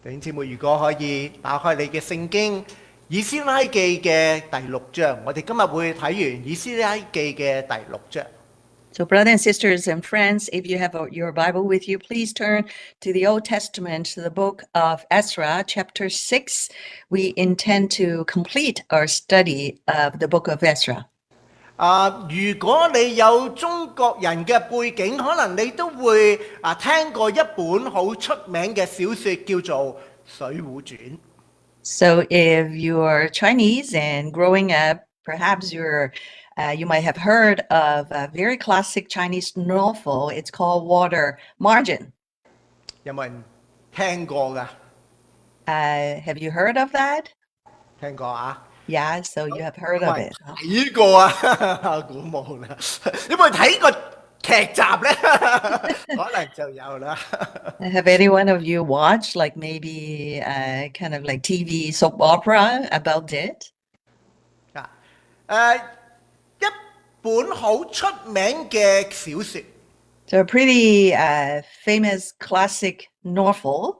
弟兄姊妹，如果可以打開你嘅聖經以斯拉記嘅第6章，我哋今日會睇完以斯拉記嘅第6章。So, brothers and sisters and friends, if you have your Bible with you, please turn to the Old Testament, to the book of Ezra, chapter 6. We intend to complete our study of the book of Ezra. 如果你有中國人嘅背景，可能你都會聽過一本好出名嘅小說叫做《水滸傳》。So, if you are Chinese and growing up, perhaps you might have heard of a very classic Chinese novel. It's called Water Margin. 有冇人聽過㗎？ Have you heard of that? 聽過啊？ Yeah, so you have heard of it. 睇過啊，估冇啦。有冇人睇過劇集咧？可能就有啦。Have any one of you watched like maybe kind of like TV soap opera about it? 一本好出名嘅小說。 So a pretty famous classic novel.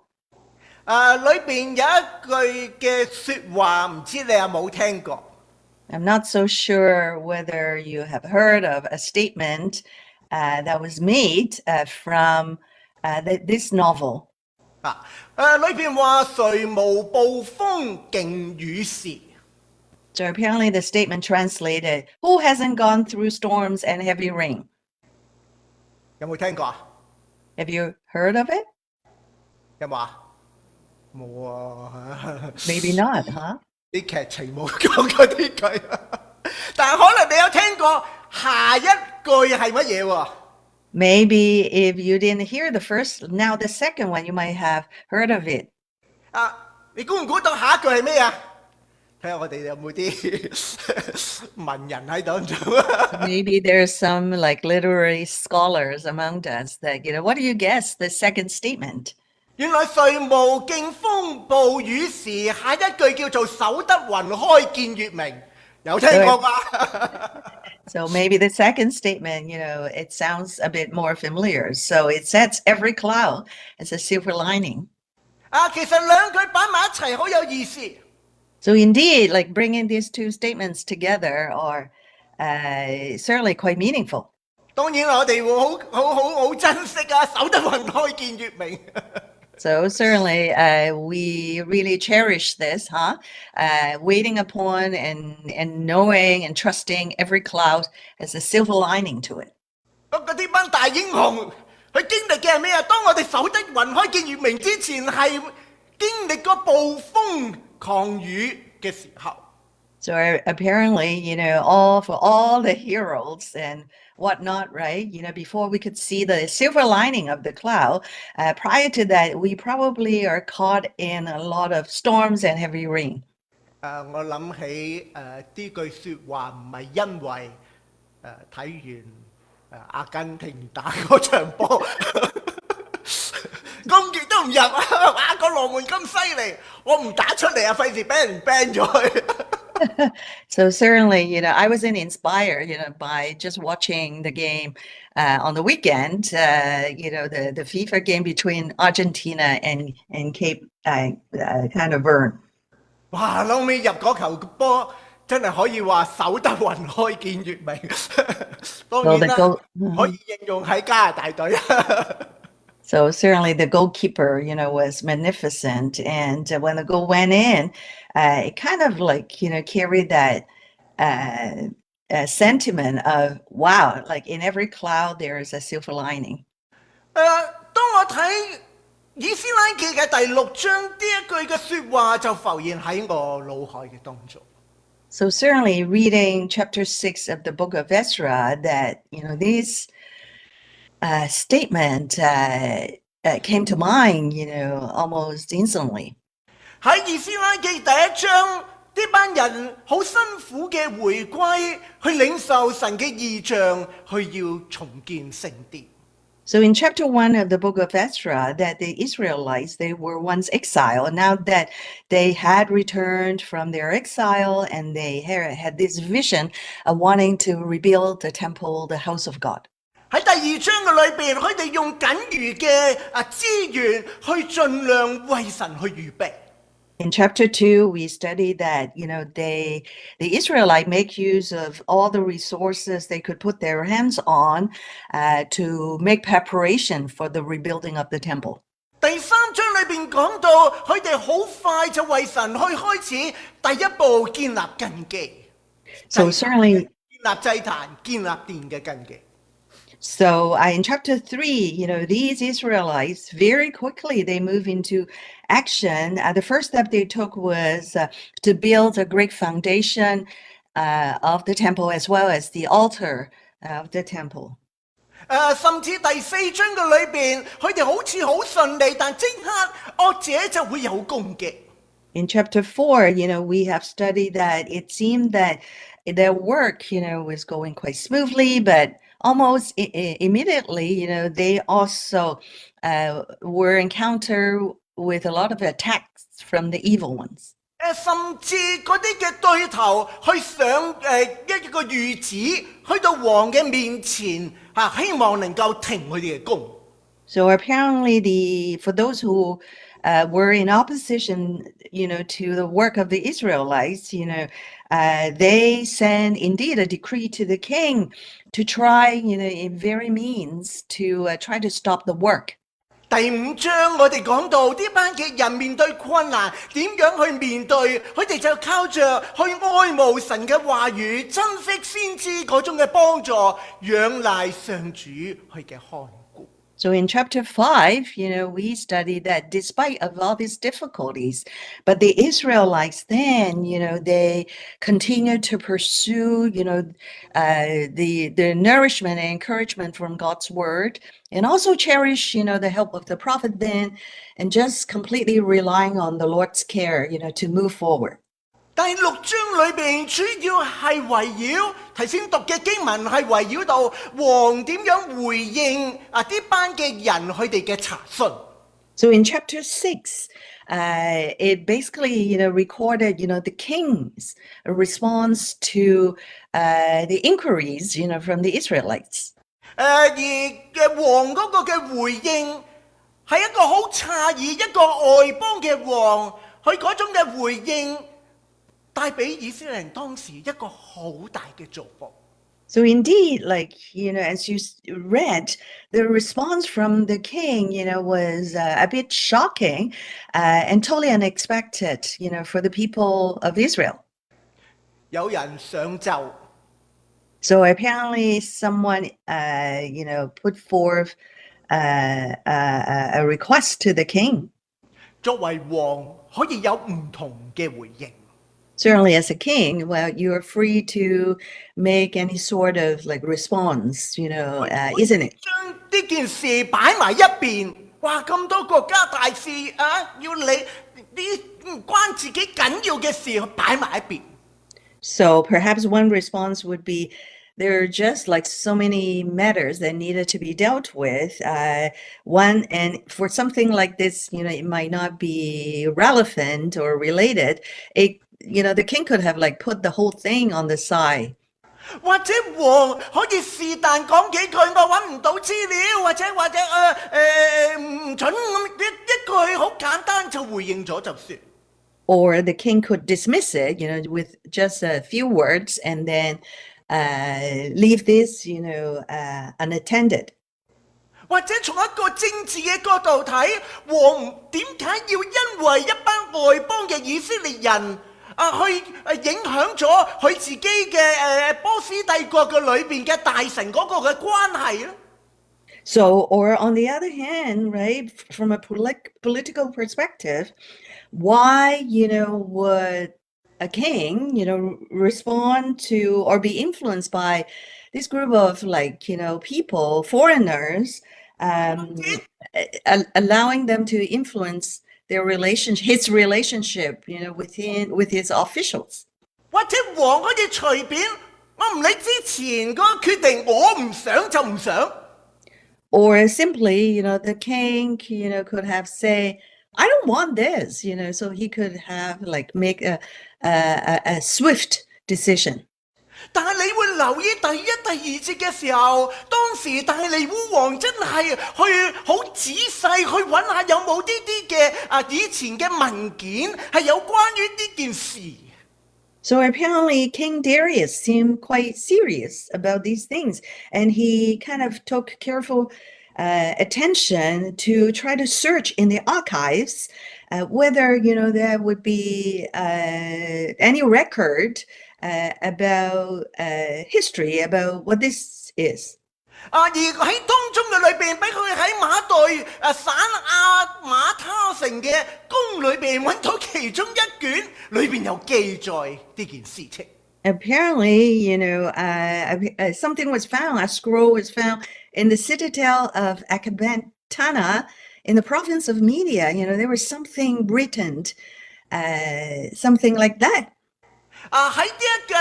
裏邊有一句嘅説話，唔知你有冇聽過？ I'm not so sure whether you have heard of a statement that was made from this novel. 裏邊話誰無暴風勁雨時。 So apparently the statement translated, who hasn't gone through storms and heavy rain? 有冇聽過啊？ Have you heard of it? 有冇啊？冇啊。 Maybe not, huh? 啲劇情冇講過呢句，但係可能你有聽過下一句係乜嘢喎？ Maybe if you didn't hear the first, now the second one, you might have heard of it. 你估唔估到下一句係咩啊？睇下我哋有冇啲文人喺當中。 Maybe there's some like literary scholars among us that, what do you guess the second statement? 原來誰無勁風暴雨時，下一句叫做守得雲開見月明，有聽過嗎？ So maybe the second statement, it sounds a bit more familiar. So it sets every cloud as a silver lining. 其實兩句擺埋一齊好有意思。 So indeed, like bringing these two statements together are certainly quite meaningful. 當然我哋會好珍惜守得雲開見月明。 So certainly we really cherish this, huh? Waiting upon and knowing and trusting every cloud as a silver lining to it. 嗰啲班大英雄，佢經歷嘅係咩啊？當我哋守得雲開見月明之前，係經歷過暴風狂雨嘅時候。 So apparently, for all the heroes and whatnot, right? Before we could see the silver lining of the cloud, prior to that, we probably are caught in a lot of storms and heavy rain. 我諗起呢句説話唔係因為睇完阿根廷打嗰場波，攻擊都唔入啊！哇，個龍門咁犀利，我唔打出嚟啊，費事俾人 ban 咗佢。 So certainly, I wasn't inspired, by just watching the game on the weekend, the FIFA game between Argentina and Cape kind of Verde. 哇！後尾入嗰球波真係可以話守得雲開見月明。當然啦，可以應用喺加拿大隊。 So certainly the goalkeeper, was magnificent. And when the goal went in, it kind of like, carried that sentiment of, wow, like in every cloud, there is a silver lining. 當我睇以斯拉記嘅第6章，呢一句嘅説話就浮現喺我腦海嘅當中。 So certainly reading chapter 6 of the book of Ezra, that, this statement came to mind, almost instantly. 喺以斯拉記第1章，呢班人好辛苦嘅回歸，去領受神嘅異象，去要重建聖殿。 So in chapter 1 of the book of Ezra, that the Israelites, they were once exiled. Now that they had returned from their exile and they had this vision of wanting to rebuild the temple, the house of God. 喺第2章嘅裏邊，佢哋用僅餘嘅資源去盡量為神去預備。In chapter 2, we study that, the Israelite make use of all the resources they could put their hands on to make preparation for the rebuilding of the temple. 第3章裏邊講到，佢哋好快就為神去開始第一步建立根基。So certainly, 建立祭壇、建立殿嘅根基。So in chapter 3, these Israelites, very quickly, they move into action. The first step they took was to build a great foundation of the temple as well as the altar of the temple. 甚至第4章嘅裏邊，佢哋好似好順利，但即刻惡者就會有攻擊。In chapter 4, we have studied that it seemed that their work, was going quite smoothly, but almost immediately, they also were encountered with a lot of attacks from the evil ones. 甚至嗰啲嘅對頭去上一個諭旨，去到王嘅面前希望能夠停佢哋嘅工。So apparently, for those who were in opposition, to the work of the Israelites, they sent indeed a decree to the king to try, in very means to try to stop the work. 第5章我哋講到呢班嘅人面對困難，點樣去面對？佢哋就靠着去愛慕神嘅話語，珍惜先知嗰種嘅幫助，仰賴上主佢嘅看顧。So in chapter 5, we study that despite of all these difficulties, but the Israelites then, they continued to pursue, the nourishment and encouragement from God's word, and also cherish, the help of the prophet then, and just completely relying on the Lord's care, to move forward. 第6章裏邊主要係圍繞頭先讀嘅經文係圍繞到王點樣回應呢班嘅人佢哋嘅查詢。So in chapter 6, it basically, recorded, the king's response to the inquiries, from the Israelites. 而嘅王嗰個嘅回應係一個好詫異，一個外邦嘅王，佢嗰種嘅回應。帶俾以色列人當時一個好大嘅祝福。So indeed, as you read, the response from the king, was a bit shocking and totally unexpected, for the people of Israel. 有人上奏。So apparently someone, put forth a request to the king. 作為王可以有唔同嘅回應。Certainly as a king, well, you're free to make any sort of response, isn't it? 將呢件事擺埋一邊，哇！咁多國家大事要你啲唔關自己緊要嘅事擺埋一邊。So perhaps one response would be, there are just so many matters that needed to be dealt with. And for something like this, it might not be relevant or related. The king could have put the whole thing on the side. 或者王可以是但講幾句，我揾唔到資料，或者唔準咁一句好簡單就回應咗就算。Or the king could dismiss it, with just a few words and then leave this, unattended. 或者從一個政治嘅角度睇，王點解要因為一班外邦嘅以色列人去影響咗佢自己嘅波斯帝國嘅裏邊嘅大臣嗰個嘅關係咧？ So, or on the other hand, right, from a political perspective, why, would a king, respond to or be influenced by this group of people, foreigners, allowing them to influence his relationship, with his officials. 或者王可以隨便，我唔理之前嗰個決定，我唔想就唔想。 Or simply, the king, could have say, I don't want this, so he could have make a swift decision. 但係你會留意第一、第二節嘅時候，當時大利烏王真係去好仔細去揾下有冇呢啲嘅以前嘅文件係有關於呢件事。So apparently King Darius seemed quite serious about these things, and he kind of took careful attention to try to search in the archives whether, there would be any record about history about what this is. 而喺當中嘅裏邊，俾佢喺馬代省亞馬他城嘅宮裏邊揾到其中一卷，裏邊有記載呢件事情。Apparently, something was found, a scroll was found in the citadel of Ecbatana in the province of Media. There was something written, something like that. 喺呢一個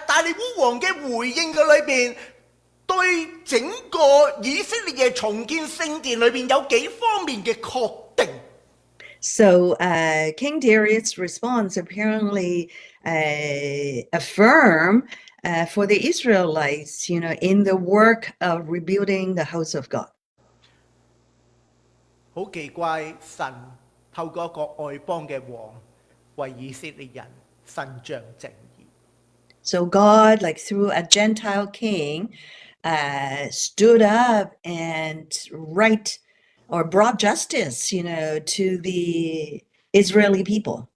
大利烏王嘅回應嘅裏邊，對整個以色列嘅重建聖殿裏邊有幾方面嘅確定。So King Darius' response apparently affirm for the Israelites, in the work of rebuilding the house of God. 好奇怪，神透過一個外邦嘅王為以色列人伸張正義。So God, like through a Gentile king, stood up and brought justice, to the Israeli people.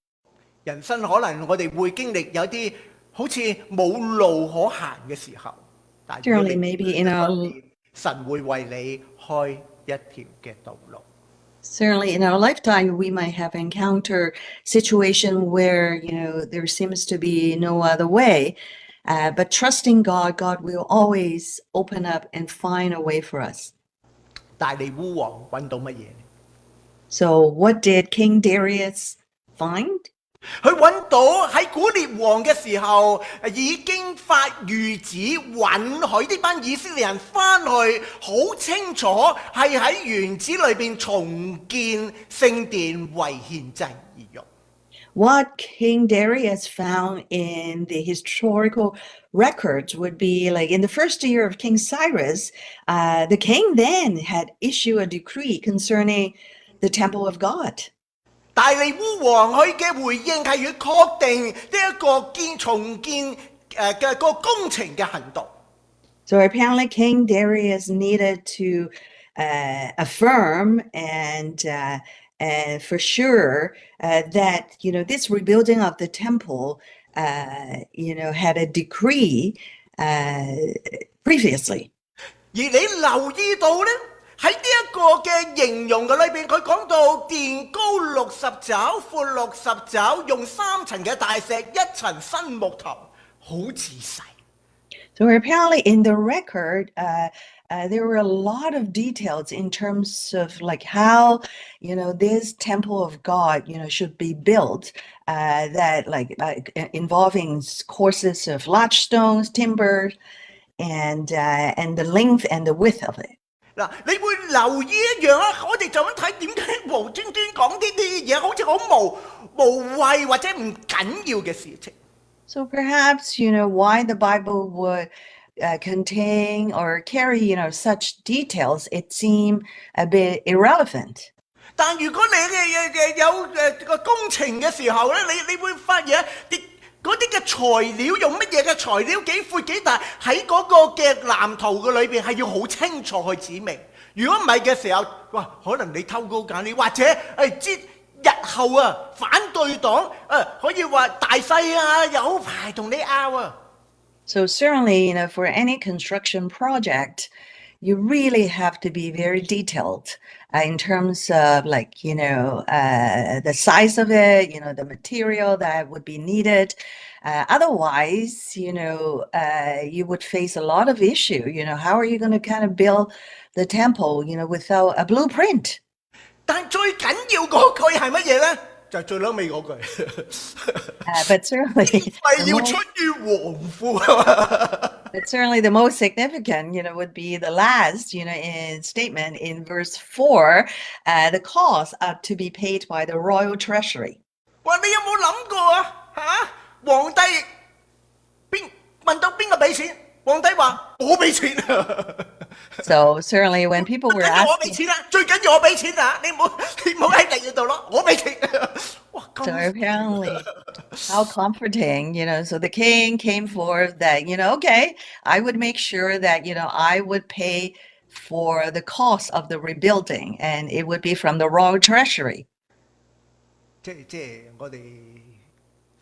人生可能我哋會經歷有啲好似冇路可行嘅時候，但係 Surely maybe in our 神會為你開一條嘅道路。Certainly in our lifetime, we might have encountered situation where, there seems to be no other way. But trusting God, God will always open up and find a way for us. 大利烏王揾到乜嘢？ So what did King Darius find? 佢揾到喺古列王嘅時候已經發諭旨允許呢班以色列人翻去，好清楚係喺園子裏邊重建聖殿為獻祭而用。What King Darius found in the historical records would be like in the first year of King Cyrus, the king then had issued a decree concerning the temple of God. 大利烏王佢嘅回應係要確定呢一個重建嘅個工程嘅行動。So apparently King Darius needed to affirm and for sure that, this rebuilding of the temple, had a decree previously. 而你留意到呢，喺呢一個嘅形容嘅裏邊，佢講到殿高60肘，闊60肘，用3層嘅大石，1層新木頭，好仔細。So apparently in the record, there were a lot of details in terms of like how, this temple of God, should be built, that like involving courses of large stones, timber, and the length and the width of it. 嗱，你會留意一樣啊，我哋就咁睇點解無端端講呢啲嘢，好似好無謂或者唔緊要嘅事情。So perhaps, why the Bible would contain or carry, such details, it seemed a bit irrelevant. 但如果你有個工程嘅時候咧，你會發現嗰啲嘅材料用乜嘢嘅材料，幾闊幾大，喺嗰個嘅藍圖嘅裏邊係要好清楚去指明。如果唔係嘅時候，哇，可能你偷高揀劣，或者日後反對黨可以話大細有排同你拗啊。So certainly, for any construction project, you really have to be very detailed in terms of like, the size of it, the material that would be needed. Otherwise, you would face a lot of issue. How are you going to kind of build the temple, without a blueprint? 但最緊要嗰句係乜嘢咧？就係最撚尾嗰句。But certainly, 係要出於王府。But certainly the most significant, would be the last, in statement in verse 4, the costs are to be paid by the royal treasury. 哇！你有冇諗過啊？皇帝問到俾錢，皇帝話我俾錢。So certainly when people were 我俾 asking, 錢啦，最緊要我俾錢啊！你唔好喺第二度咯，我俾錢。哇， so 咁 apparently how comforting, so the king came forth that, okay, I would make sure that, I would pay for the cost of the rebuilding and it would be from the royal treasury. 即係我哋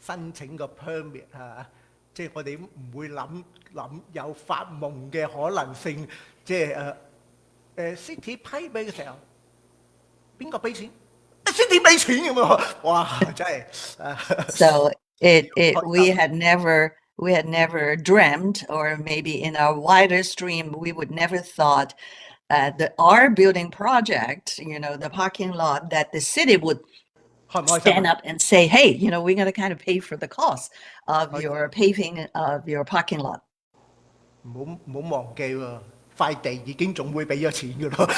申請個 permit 嚇，即係我哋唔會諗有發夢嘅可能性，即係city 批俾嘅時候，邊個俾錢？city 俾錢咁喎，哇！真係 So we had never dreamt, or maybe in our wider stream, we would never thought that our building project, the parking lot, that the city would 開唔開心 stand 啊？ up and say, hey, we're going to kind of pay for the cost of your paving of your parking lot. 唔好忘記喎，塊地已經總會俾咗錢嘅咯，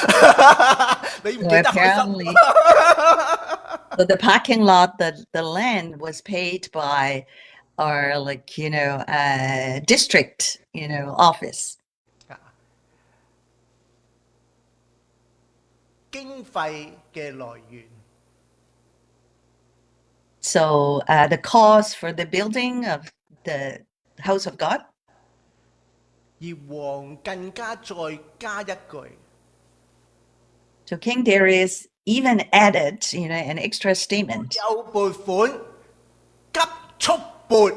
你唔 So 記得開心 apparently, so the parking lot, the land was paid by our district, office. 經費嘅來源。 So the cost for the building of the house of God. 而王更加再加一句， So King Darius even added, an extra statement. 有撥款急速撥。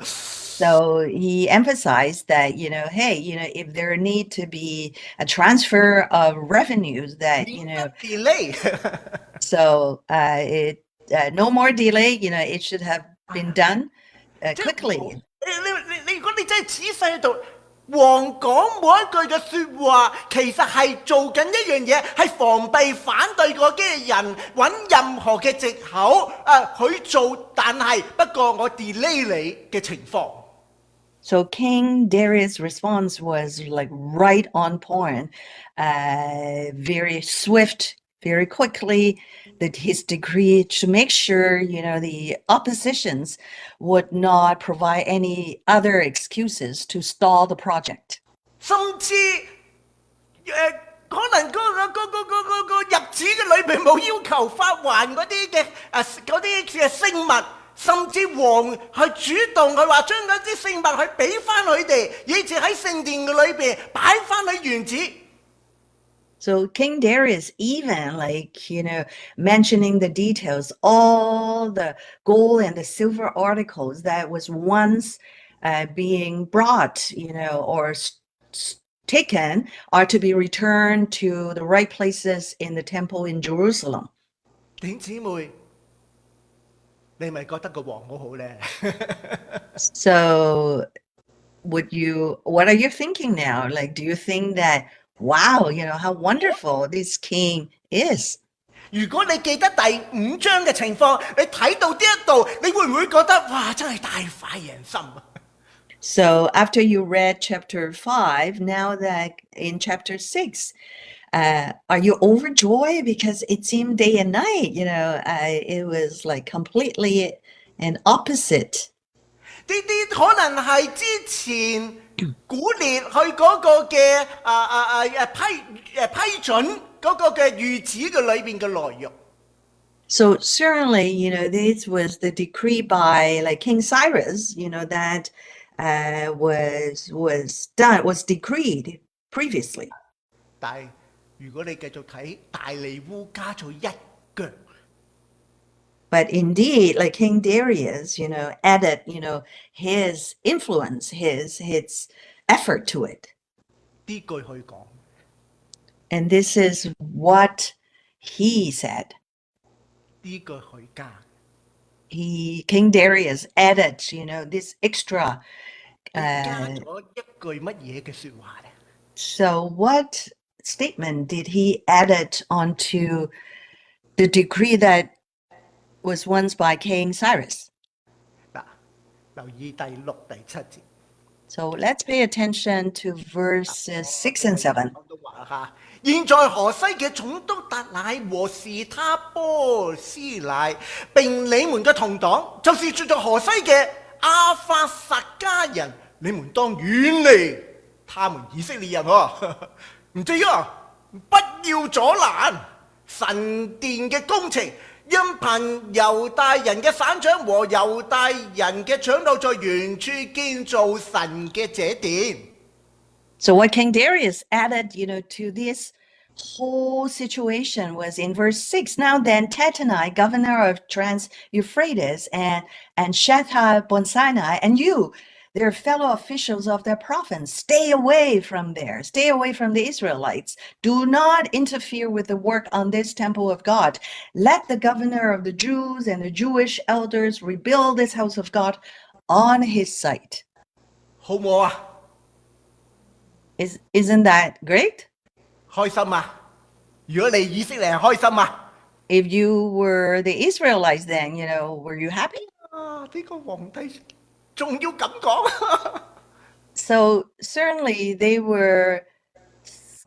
So he emphasized that, hey, if there need to be a transfer of revenues that, delay so no more delay, it should have been done quickly. 你如果你真係仔細喺度，王講每一句嘅説話，其實係做緊一樣嘢，係防備反對嗰啲嘅人揾任何嘅藉口去做，但係不過我 delay 你嘅情況。 So King Darius' response was like right on point, very swift, very quickly, that his decree to make sure, the oppositions would not provide any other excuses to stall the project. 甚至可能個日子嘅裏邊冇要求發還嗰啲嘅聖物。 甚至王去主動去話將嗰啲聖物去俾翻佢哋，以至喺聖殿嘅裏邊擺翻喺原址。 So King Darius even mentioning the details, all the gold and the silver articles that was once being brought, or taken, are to be returned to the right places in the temple in Jerusalem. 弟兄姊妹。 你咪覺得個王好好咧？ So what are you thinking now? Do you think that, wow, how wonderful this king is? 如果你記得第5章嘅情況，你睇到呢一度，你會唔會覺得哇，真係大快人心啊？ So after you read chapter 5, now that in chapter 6, are you overjoyed? Because it seemed day and night, it was like completely an opposite. 呢啲可能係之前古列去嗰個嘅批准嗰個嘅諭旨嘅裏邊嘅內容。 So certainly, this was the decree by King Cyrus, that was decreed previously. 但係如果你繼續睇大利烏加咗一腳。 But indeed, King Darius, added, his influence, his effort to it. 呢句去講。 And this is what he said. 呢句去加。 King Darius added, this extra. 加咗一句乜嘢嘅説話咧？ So what statement did he added onto the decree that was once by King Cyrus? 嗱，留意第6、第7節。 So let's pay attention to verses 6 and 7. 都話嚇，現在河西嘅總督達乃和士他波斯乃並你們嘅同黨，就是住在河西嘅阿法撒加人你們當遠離他們以色列人喎，唔知啊，不要阻攔神殿嘅工程，因憑猶大人嘅省長和猶大人嘅長老在原處建造神嘅這殿。So what King Darius added, to this whole situation was in verse 6. Now then, Tattenai, governor of Trans-Euphrates, and Shethar-Bonsinai, and you, their fellow officials of their province, stay away from there. Stay away from the Israelites. Do not interfere with the work on this temple of God. Let the governor of the Jews and the Jewish elders rebuild this house of God on his site. 好唔好啊？ Isn't that great? 開心啊！如果你以色列人開心啊！ If you were the Israelites then, were you happy? 啊！呢個皇帝仲要咁講。 So certainly they were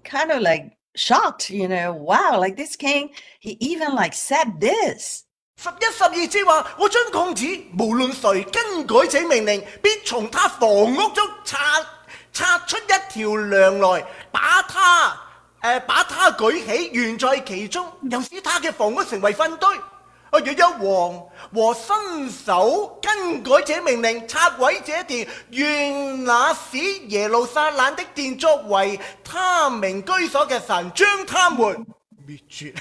kind of like shocked, wow, like this king, he even like said this. 11、12節話：我將抗旨，無論誰更改這命令，必從他房屋中拆出一條梁來，把他舉起，懸在其中，又使他嘅房屋成為糞堆。若有王和伸手更改這命令，拆毀這殿，願那使耶路撒冷的殿作為他名居所嘅神，將他們滅絕。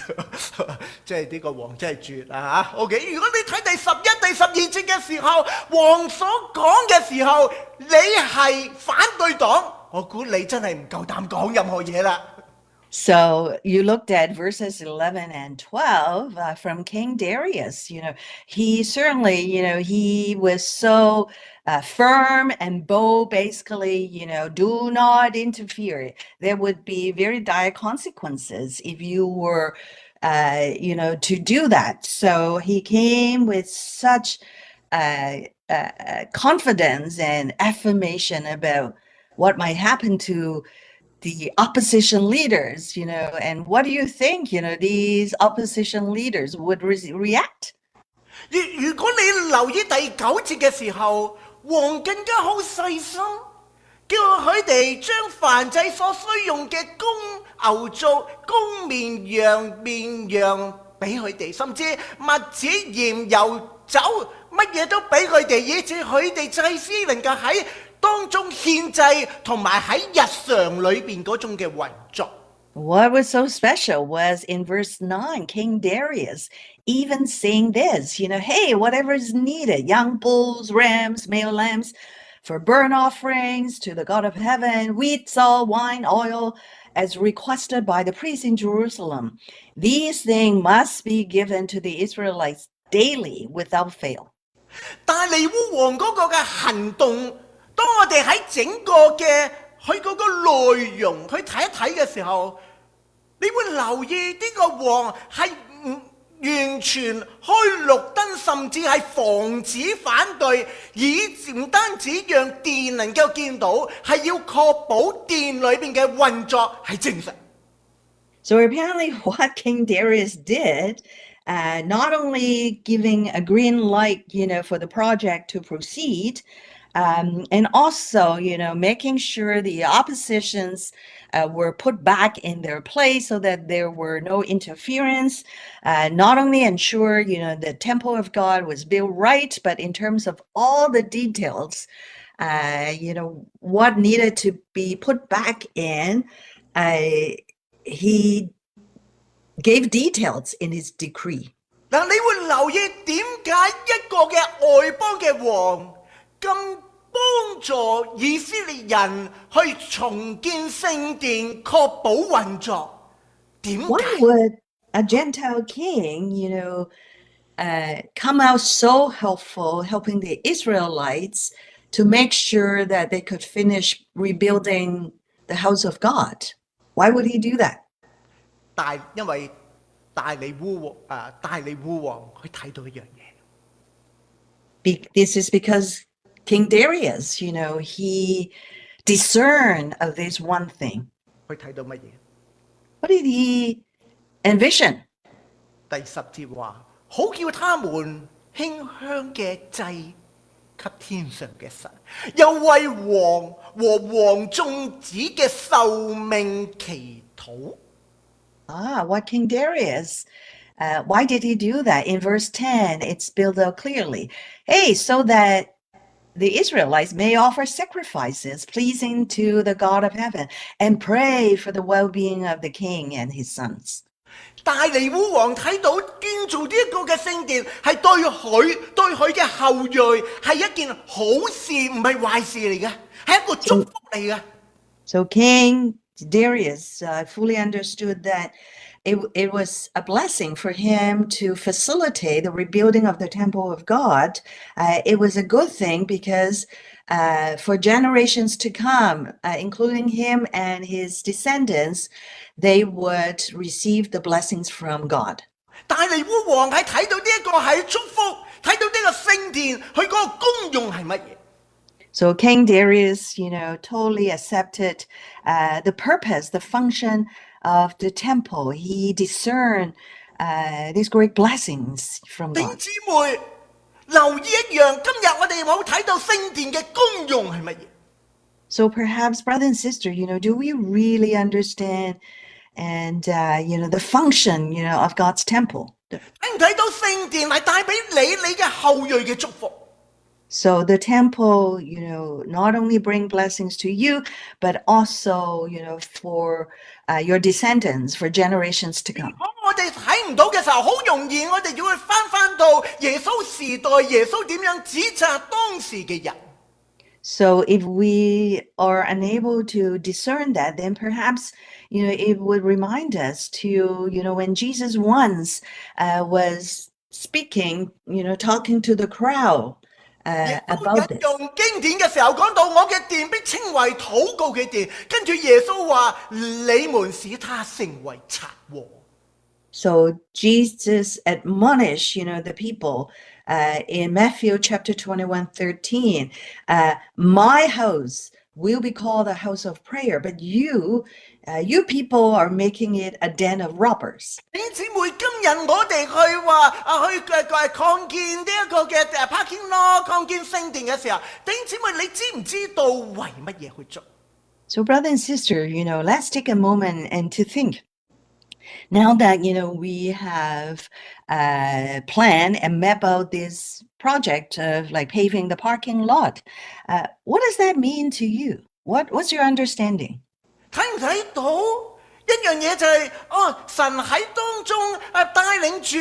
即係呢個王真係絕啊嚇 ！OK， 如果你睇第11、第12節嘅時候，王所講嘅時候，你係反對黨，我估你真係唔夠膽講任何嘢啦。So you looked at verses 11 and 12 from King Darius. He certainly, he was so firm and bold, basically, do not interfere. There would be very dire consequences if you were, to do that. So he came with such confidence and affirmation about what might happen to the opposition leaders, and what do you think, these opposition leaders would react? 如果你留意第9節嘅時候，王更加好細心，叫佢哋將燔祭所需用嘅公牛犢、公綿羊俾佢哋，甚至麥子、鹽、油、酒，乜嘢都俾佢哋，以致佢哋祭司能夠喺當中獻祭同埋喺日常裏邊嗰種嘅運作。What was so special was in verse 9, King Darius even saying this, hey, whatever is needed, young bulls, rams, male lambs, for burnt offerings to the God of heaven, wheat, salt, wine, oil, as requested by the priests in Jerusalem. These things must be given to the Israelites daily without fail. 但係尼烏王嗰個嘅行動，當我哋喺整個嘅佢嗰個內容去睇一睇嘅時候，你會留意呢個王係完全開綠燈，甚至係防止反對，唔單止讓殿能夠見到，係要確保殿裏邊嘅運作係正常。So apparently what King Darius did, not only giving a green light, for the project to proceed, and also, making sure the oppositions were put back in their place so that there were no interference, not only ensure, the temple of God was built right, but in terms of all the details, what needed to be put back in, he gave details in his decree. 嗱，你會留意點解一個嘅外邦嘅王咁幫助以色列人去重建聖殿，確保運作？點解？ Why would a Gentile king, come out so helpful, helping the Israelites to make sure that they could finish rebuilding the house of God? Why would he do that? 因為大利烏王佢睇到一樣嘢。 This is because King Darius, he discerned of this one thing. 佢睇到乜嘢？ What did he envision? 第10節話：好叫他們馨香嘅祭給天上嘅神，又為王和王眾子嘅壽命祈禱。What King Darius? Why did he do that? In verse 10, it's spelled out clearly. Hey, so that the Israelites may offer sacrifices pleasing to the God of heaven and pray for the well-being of the king and his sons. 大利烏王睇到建造呢一個嘅聖殿係對佢嘅後裔係一件好事，唔係壞事嚟嘅，係一個祝福嚟嘅。So King Darius fully understood that it was a blessing for him to facilitate the rebuilding of the temple of God. It was a good thing because for generations to come, including him and his descendants, they would receive the blessings from God. 大利烏王係睇到呢一個係祝福，睇到呢個聖殿佢嗰個功用係乜嘢。So King Darius, totally accepted the purpose, the function of the temple. He discerned these great blessings from 弟 God. 兄姊妹留意一樣，今日我哋冇睇到聖殿嘅功用係乜嘢？ So perhaps, brother and sister, do we really understand and, the function, of God's temple? 睇唔睇到聖殿係帶俾你嘅後裔嘅祝福？ So the temple, not only bring blessings to you, but also, for your descendants, for generations to come. 當我哋睇唔到嘅時候，好容易我哋要去翻到耶穌時代，耶穌點樣指責當時嘅人。So if we are unable to discern that, then perhaps, it would remind us to, when Jesus once was speaking, talking to the crowd about this. 用經典嘅時候講到我嘅殿必稱為禱告嘅殿，跟住耶穌話你們使他成為賊窩。So Jesus admonished, the people in Matthew chapter 21:13, my house will be called a house of prayer, but you people are making it a den of robbers. 弟兄姊妹，今日我哋去話去擴建呢一個嘅parking lot，擴建聖殿嘅時候，弟兄姊妹，你知唔知道為乜嘢去做？ So brother and sister, let's take a moment and to think. Now that, we have planned and mapped out this project of like paving the parking lot, what does that mean to you? What's your understanding? 睇唔睇到一樣嘢就係、神喺當中帶領住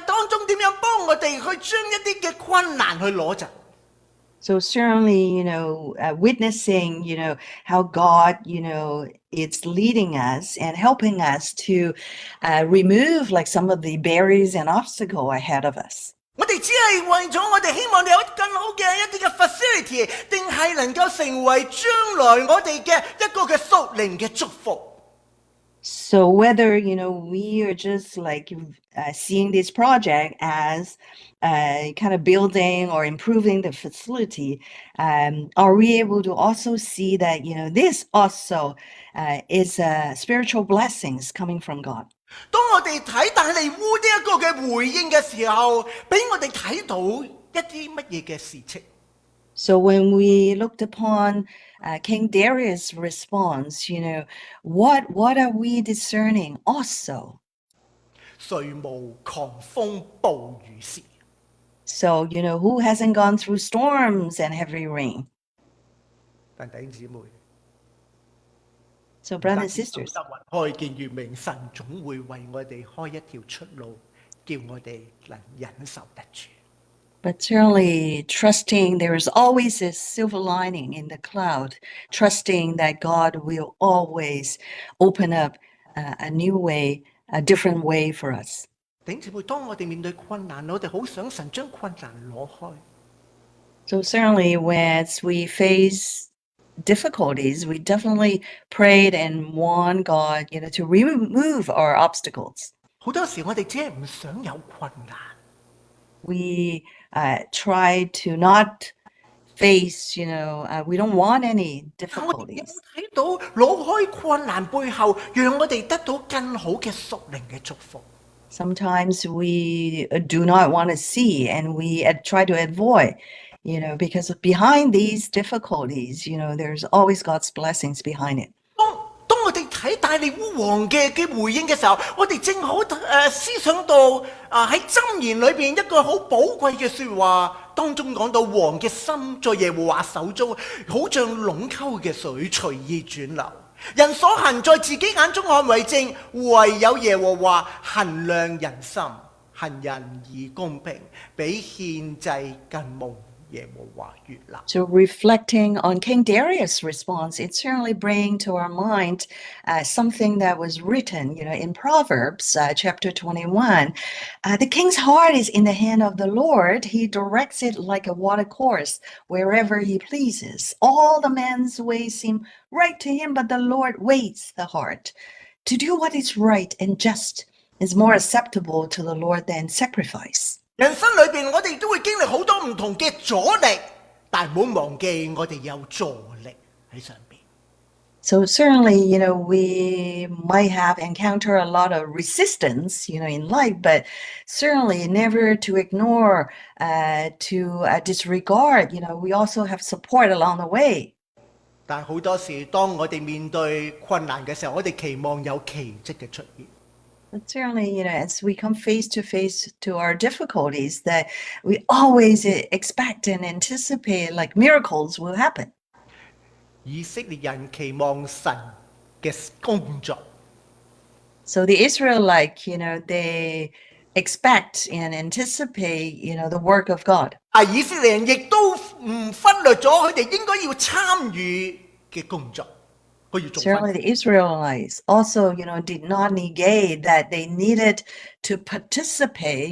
當中點樣幫我哋去將一啲嘅困難去攞走。 So certainly, witnessing, how God, it's leading us and helping us to remove like some of the barriers and obstacles ahead of us. 我哋只係為咗我哋希望有更好嘅一啲嘅 facility， 定係能夠成為將來我哋嘅一個嘅屬靈嘅祝福。 So whether, we are just like seeing this project as kind of building or improving the facility, are we able to also see that, this also is spiritual blessings coming from God? 當我哋睇大利烏呢一個嘅回應嘅時候，俾我哋睇到一啲乜嘢嘅事情。 So when we looked upon King Darius' response, what are we discerning also? 誰無狂風暴雨時？ So, who hasn't gone through storms and heavy rain? 但弟兄姊妹， So, brothers and sisters, 開見月明，神總會為我哋開一條出路，叫我哋能忍受得住。 but certainly trusting there is always a silver lining in the cloud, trusting that God will always open up a new way, a different way for us. 弟兄姊妹，當我哋面對困難，我哋好想神將困難攞開。 So certainly as we face difficulties, we definitely prayed and want God, to remove our obstacles. 好多時我哋只係唔想有困難。 We try to not face, we don't want any 但我哋有 difficulties. 冇睇到攞開困難背後，讓我哋得到更好嘅屬靈嘅祝福？ Sometimes we do not want to see and we try to avoid because behind these difficulties, there's always God's blessings behind it. 當我哋睇大利烏王嘅回應嘅時候，我哋正好思想到喺箴言裏邊一個好寶貴嘅説話，當中講到王嘅心在耶和華手中，好像隴溝嘅水隨意轉流。人所行在自己眼中看為正，唯有耶和華衡量人心，行仁義公平，比獻祭更蒙耶和華悅納。So reflecting on King Darius' response, it certainly brings to our mind something that was written, in Proverbs chapter 21. The king's heart is in the hand of the Lord. He directs it like a water course wherever he pleases. All the man's ways seem right to him, but the Lord weighs the heart. To do what is right and just is more acceptable to the Lord than sacrifice. 人生裏邊，我哋都會經歷好多唔同嘅阻力，但唔好忘記我哋有助力喺上邊。So certainly, we might have encountered a lot of resistance, in life, but certainly never to ignore, to disregard, we also have support along the way. 但係好多時，當我哋面對困難嘅時候，我哋期望有奇蹟嘅出現。But certainly, as we come face to our difficulties, that we always expect and anticipate like miracles will happen. 以色列人期望神嘅工作。So the Israelites, they expect and anticipate, the work of God. 以色列人亦都唔忽略咗佢哋應該要參與嘅工作。Certainly the Israelites also, did not negate that they needed to participate,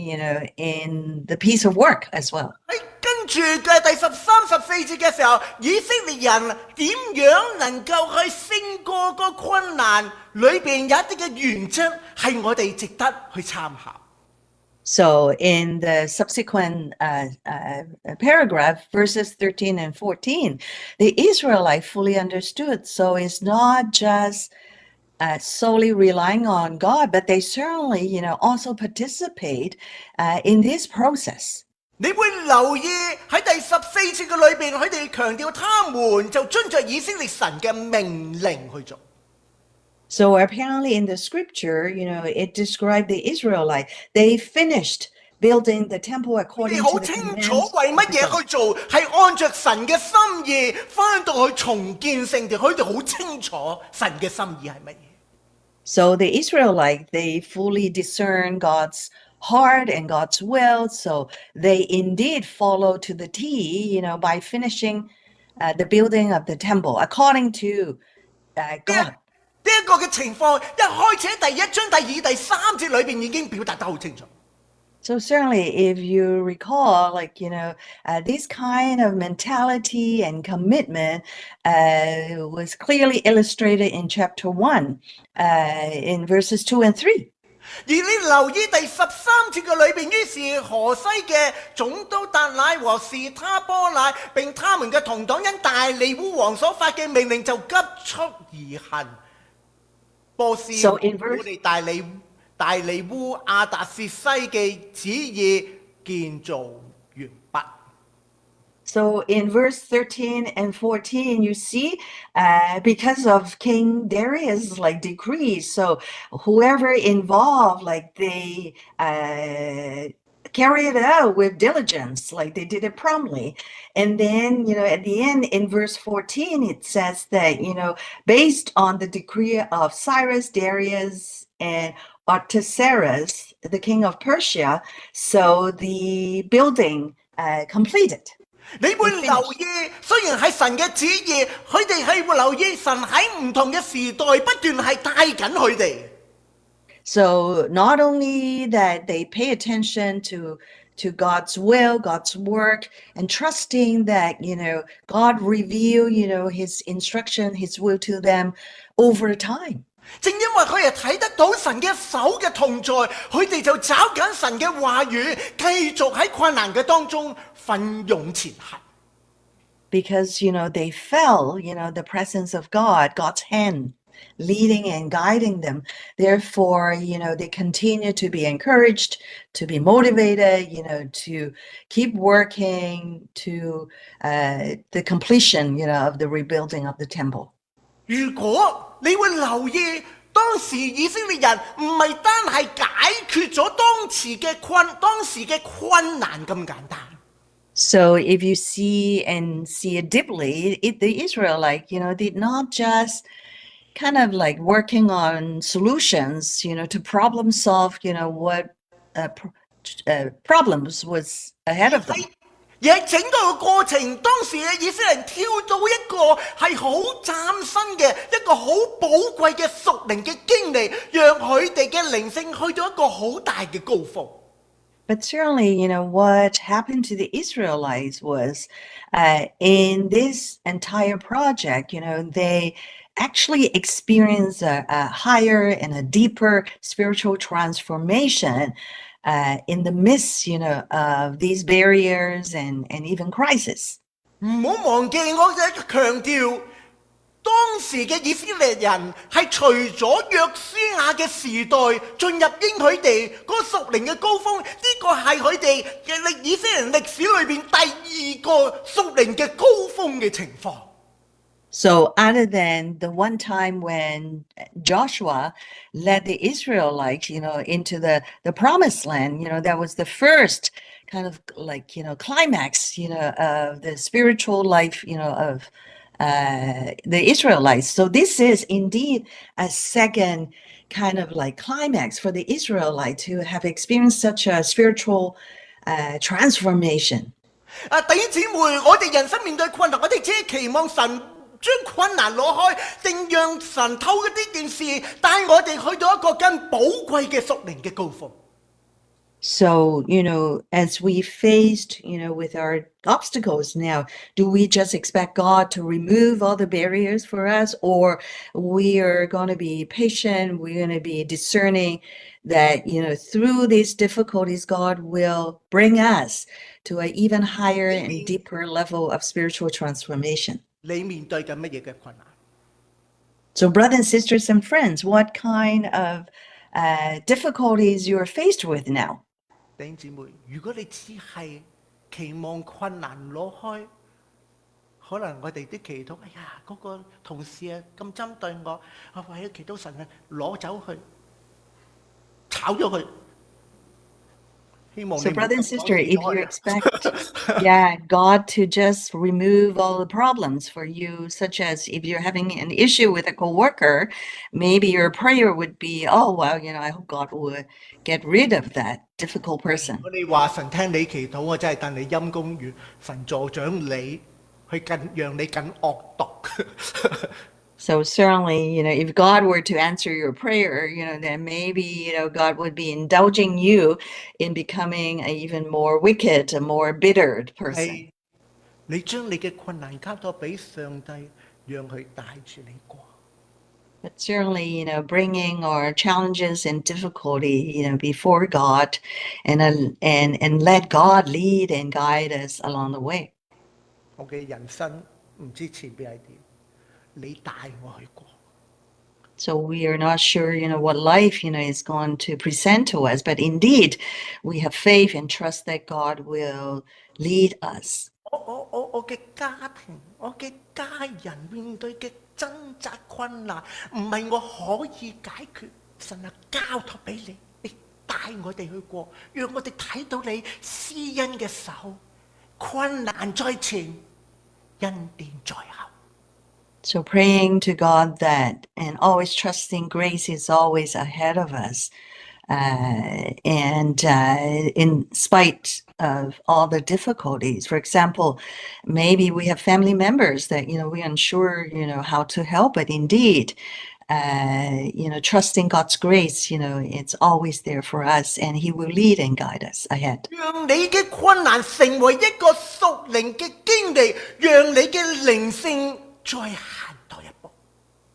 in the piece of work as well. 跟住嘅第13、14節嘅時候，以色列人點樣能夠去勝過個困難？裏邊有一啲嘅原則係我哋值得去參考。So in the subsequent paragraph, verses 13 and 14, the Israelites fully understood. So it's not just solely relying on God, but they certainly, also participate in this process. 你會留意喺第14節嘅裏邊，佢哋強調他們就遵着以色列神嘅命令去做。So apparently in the scripture, it described the Israelites. They finished building the temple according to the commandments. 好清楚為乜嘢去做，係按着神嘅心意返到去重建聖殿，佢哋好清楚神嘅心意係乜嘢。So the Israelites, they fully discern God's heart and God's will. So they indeed follow to the T, by finishing the building of the temple according to God. 呢一個嘅情況一開始喺第1章第2、第3節裏邊已經表達得好清楚。So certainly, if you recall, this kind of mentality and commitment was clearly illustrated in chapter 1, in verses 2 and 3. 而你留意第13節嘅裏邊，於是河西嘅總督達乃和士他波乃並他們嘅同黨因大利烏王所發嘅命令就急速而行。波斯我哋大利烏亞達薛西嘅旨意建造完畢。So in verse 13 and 14, you see, because of King Darius' decrees, so whoever involved, they carry it out with diligence, they did it promptly. And then, at the end, in verse 14, it says that, based on the decree of Cyrus, Darius, and Artaxerxes, the king of Persia, so the building completed. 你會留意，雖然係神嘅旨意，佢哋係會留意神喺唔同嘅時代不斷係帶緊佢哋。So not only that they pay attention to God's will, God's work, and trusting that, God reveal, his instruction, his will to them over time. 正因為佢哋睇得到神嘅手嘅同在，佢哋就找緊神嘅話語，繼續喺困難嘅當中奮勇前行。Because, they felt, the presence of God, God's hand. leading and guiding them. Therefore, they continue to be encouraged, to be motivated, to keep working to the completion, of the rebuilding of the temple. 如果你會留意，當時以色列人唔係單係解決咗當時嘅困難咁簡單。So if you see it deeply, the Israelite, did not just kind of like working on solutions, to problem solve, what problems was ahead of them. 而喺整個過程，當時嘅以色列人跳到一個係好嶄新嘅一個好寶貴嘅屬靈嘅經歷，讓佢哋嘅靈性去到一個好大嘅高峰。But certainly, what happened to the Israelites was in this entire project, they actually experienced a higher and a deeper spiritual transformation in the midst, of these barriers and even crisis. 唔好忘記，我強調，當時嘅以色列人係除咗約書亞嘅時代進入應許地嗰個屬靈嘅高峰，呢個係佢哋嘅以色列人歷史裏邊第二個屬靈嘅高峰嘅情況。So other than the one time when Joshua led the Israelites, into the promised land, that was the first kind of like, climax, of the spiritual life, of the Israelites. So this is indeed a second kind of like climax for the Israelites who have experienced such a spiritual transformation. 弟兄姊妹，我哋人生面對困難，我哋只係期望神將困難攞開，定讓神透過呢件事帶我哋去到一個更寶貴嘅屬靈嘅高峰。So, as we faced, with our obstacles now, do we just expect God to remove all the barriers for us, or we are going to be patient, we're going to be discerning that, through these difficulties, God will bring us to an even higher and deeper level of spiritual transformation. 你面對緊乜嘢嘅困難？ So, brothers and sisters and friends, what kind of difficulties you are faced with now? 弟兄姊妹，如果你只係期望困難攞開，可能我哋啲祈禱，哎呀，嗰個同事啊咁針對我，我為咗祈禱神啊攞走佢，炒咗佢。So, brother and sister, if you expect, God to just remove all the problems for you, such as if you're having an issue with a coworker, maybe your prayer would be, oh, well, I hope God will get rid of that difficult person. 你話神聽你祈禱，我真係戥你陰公遠，神助長你，去讓你更惡毒。So certainly, if God were to answer your prayer, then maybe, God would be indulging you in becoming an even more wicked, a more bitter person. 你將你嘅困難交託俾上帝，讓佢帶住你過。 But certainly, bringing our challenges and difficulty, before God, and let God lead and guide us along the way. 我嘅人生唔知前邊係點。 你帶我去過。 So we are not sure, what life, is going to present to us, but indeed, we have faith and trust that God will lead us. 我嘅家庭，我嘅家人面對嘅掙扎困難，唔係我可以解決，神啊交託俾你，你帶我哋去過，讓我哋睇到你施恩嘅手，困難在前，恩典在後。 So praying to God that and always trusting grace is always ahead of us. And in spite of all the difficulties, for example, maybe we have family members that, we're unsure, how to help, but indeed, trusting God's grace, it's always there for us and He will lead and guide us ahead. 讓你嘅困難成為一個屬靈嘅經歷，讓你嘅靈性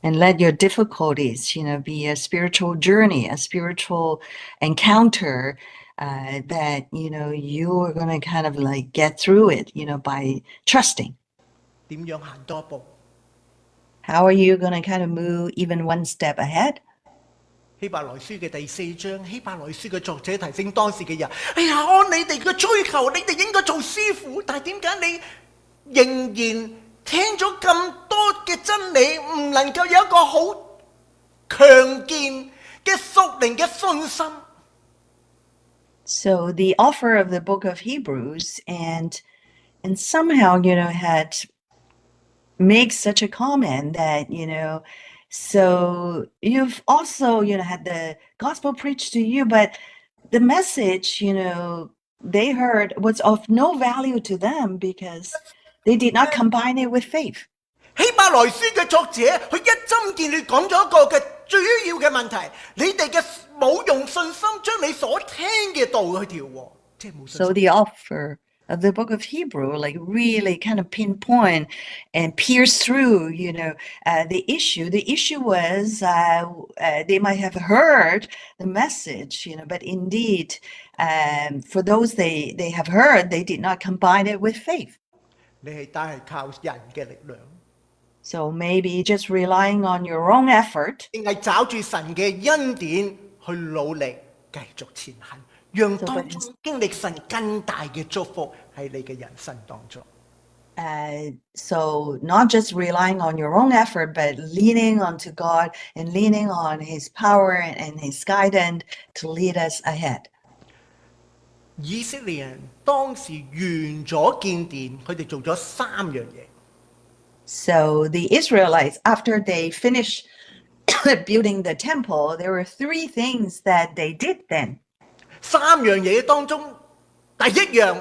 And let your difficulties, be a spiritual journey, a spiritual encounter that, you are going to kind of like get through it, by trusting. How are you going to kind of move even one step ahead? 希伯來書嘅第4章，希伯來書嘅作者提醒當時嘅人：哎呀，按你哋嘅追求，你哋應該做師傅，但係點解你仍然聽咗咁多嘅真理，唔能夠有一個好強健嘅屬靈嘅信心？ So the author of the book of Hebrews and somehow, had make such a comment that, so you've also, had the gospel preached to you, but the message, they heard was of no value to them because they did not combine it with faith. 希伯來書嘅作者，佢一針見血講咗一個嘅最要嘅問題：你哋嘅冇用信心將你所聽嘅道去調和，即係冇信心。 So the author of the book of Hebrew, like really kind of pinpoint and pierce through, the issue. The issue was they might have heard the message, but indeed, for those they have heard, they did not combine it with faith. 你係單係靠人嘅力量， So maybe just relying on your own effort. 定係找住神嘅恩典去努力繼續前行，讓當中經歷神更大嘅祝福喺你嘅人生當中。 So not just relying on your own effort, but leaning onto God and leaning on His power and His guidance to lead us ahead. 以色列人當時完咗建殿，佢哋做咗3樣嘢。 So the Israelites, after they finished building the temple, there were 3 things that they did then. 3樣嘢當中，第一樣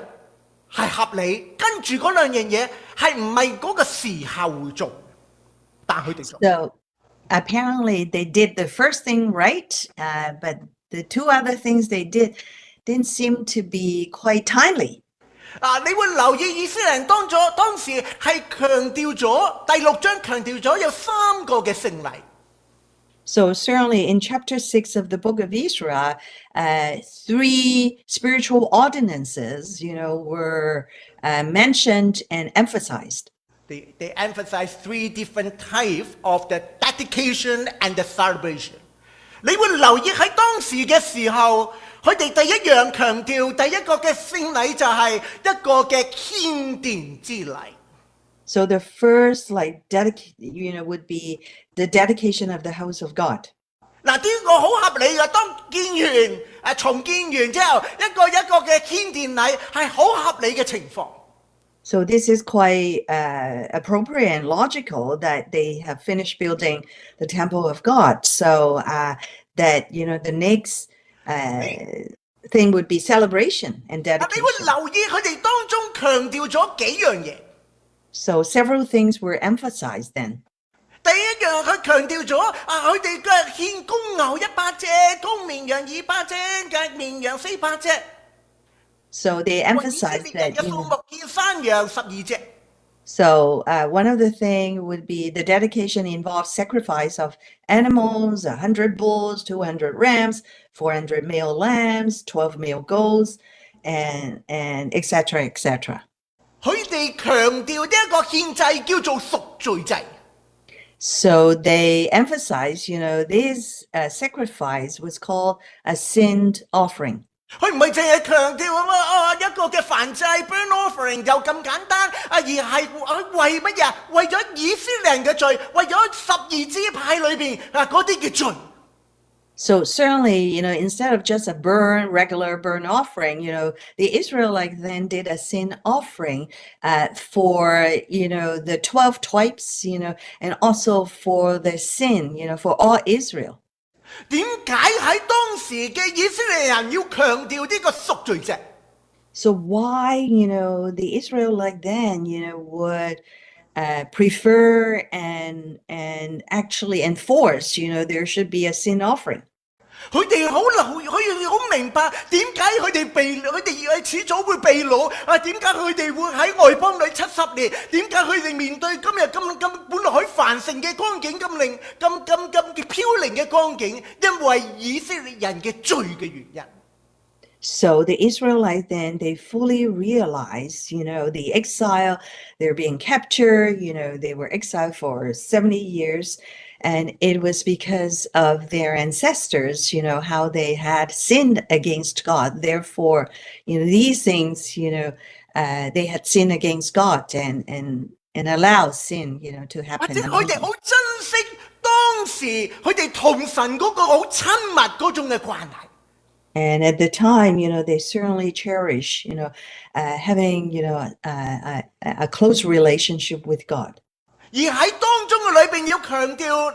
係合理，跟住嗰2樣嘢係唔係嗰個時候做，但佢哋做。 So apparently they did the first thing right, but the 2 other things they didn't seem to be quite timely. 你會留意以色列人當時係強調咗第6章強調咗有3個嘅聖禮。 So certainly in chapter 6 of the book of Ezra, 3 spiritual ordinances, were mentioned and emphasized. They emphasize 3 different types of the dedication and the celebration. 你會留意喺當時嘅時候，佢哋第一樣強調第一個嘅聖禮就係一個嘅獻殿之禮。 So the first would be the dedication of the house of God. 嗱，呢個好合理嘅。當重建完之後，一個嘅獻殿禮係好合理嘅情況。 So this is quite appropriate and logical that they have finished building the temple of God. So that, the next thing would be celebration and 你 dedication. 會留意佢哋當中強調咗幾樣嘢。 So several things were emphasized then. 第一樣佢強調咗佢哋嘅獻公牛100隻，公綿羊200隻，嘅綿羊400隻。 So they emphasized that. 嘅數目獻山羊12隻。 So one of the things would be the dedication involves sacrifice of animals, 100 bulls, 200 rams, 400 male lambs, 12 male goats, and etc. etc. 佢哋強調呢一個獻祭叫做贖罪祭。 So they emphasize, this sacrifice was called a sin offering. 佢唔係淨係強調一個嘅燔祭 burnt offering 就咁簡單，而係為乜嘢？為咗以色列人嘅罪，為咗12支派裏邊嗰啲嘅罪。 So certainly, instead of just a regular burn offering, the Israelites then did a sin offering for, the 12 tribes, and also for the sin, for all Israel. 點解喺當時嘅以色列人要強調呢個贖罪祭？ So why, the Israelites then, would prefer and actually enforce, there should be a sin offering. 佢哋好明白點解佢哋始早會被擄點解佢哋會喺外邦裏70年？點解佢哋面對今日咁本來好繁盛嘅光景咁飄零嘅光景？因為以色列人嘅罪嘅原因。So the Israelites then, they fully realized, the exile, they're being captured, they were exiled for 70 years. And it was because of their ancestors, how they had sinned against God. Therefore, these things, they had sinned against God and allow sin, to 或 happen 者 among 佢哋 them. 好珍惜當時佢哋同神嗰個好親密嗰種嘅關係。 And at the time, they certainly cherish, having, a close relationship with God. 而喺當中嘅裏邊要強調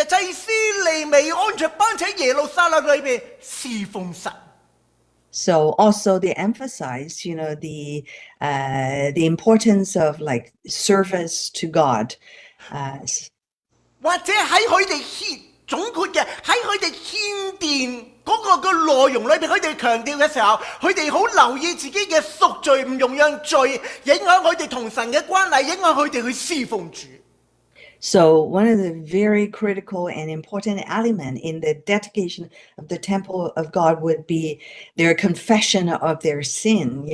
祭司利未按着班喺耶路撒冷裏邊侍奉神。 So also they emphasize, the importance of like service to God. 或者喺佢哋獻總括嘅喺佢哋獻殿嗰個內容裏邊，佢哋強調嘅時候，佢哋好留意自己嘅贖罪，唔容讓罪影響佢哋同神嘅關係，影響佢哋去侍奉主。 So one of the very critical and important element in the dedication of the temple of God would be their confession of their sin,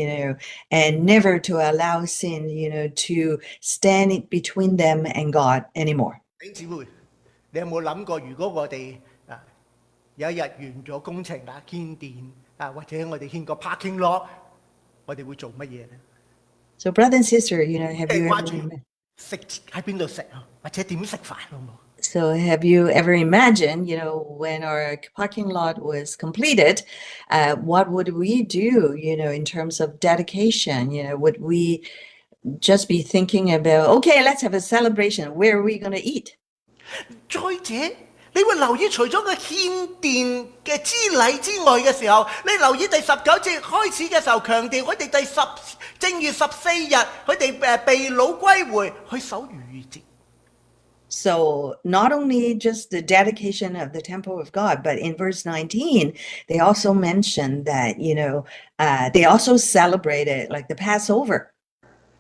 and never to allow sin, to stand between them and God anymore. 弟兄姊妹，你有冇諗過，如果我哋有一日完咗工程建殿或者我哋獻個 parking lot， 我哋會做乜嘢呢？ So brother and sister, have you 掛 ever 住食喺邊度食啊？或者點食飯好冇？ So have you ever imagined, when our parking lot was completed, what would we do, in terms of dedication? Would we just be thinking about, okay, let's have a celebration. Where are we going to eat? 再者，你會留意除咗個獻殿嘅支禮之外嘅時候，你留意第19節開始嘅時候強調佢哋正月14日佢哋被擄歸回去守逾越節。 So not only just the dedication of the temple of God, but in verse 19, they also mentioned that, they also celebrated like the Passover.